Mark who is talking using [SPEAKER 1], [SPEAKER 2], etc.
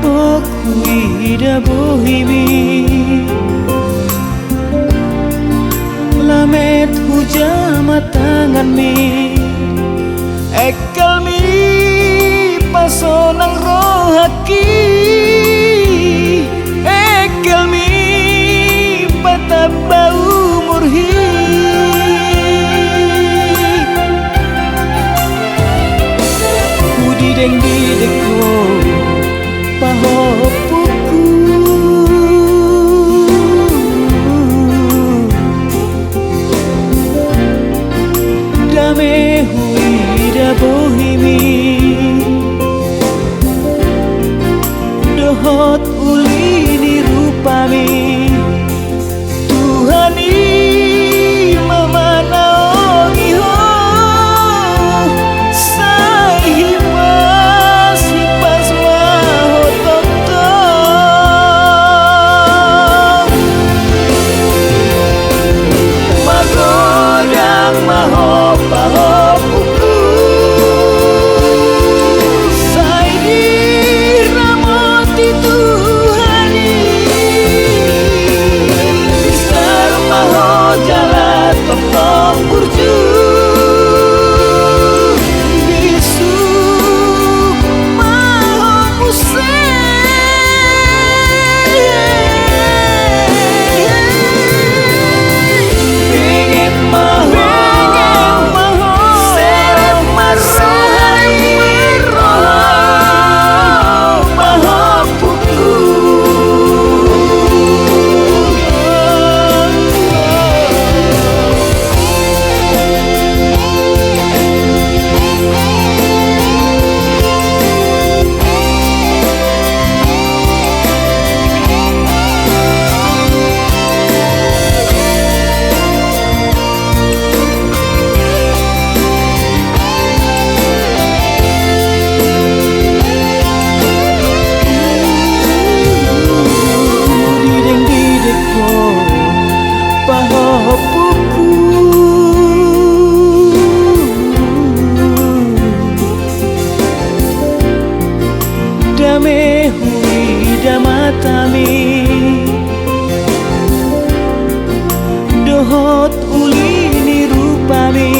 [SPEAKER 1] pok huida bohimi lamet hujama tangan mi ekal mi pasonang rohaki ekal mi patabau murhi hudi deng di deko pahopuku dame huida bohimi dohot ulini rupami Tuhani mama naongi ho sahipas hipas mahotokto magodang mahopahopuku saidi ramoti Tuhani Istar maho jalan topong burju bisu maho musik Pingin maho seret marohai maho puku Dideng dideko pahopuku dame huida matami dohot ulini rupami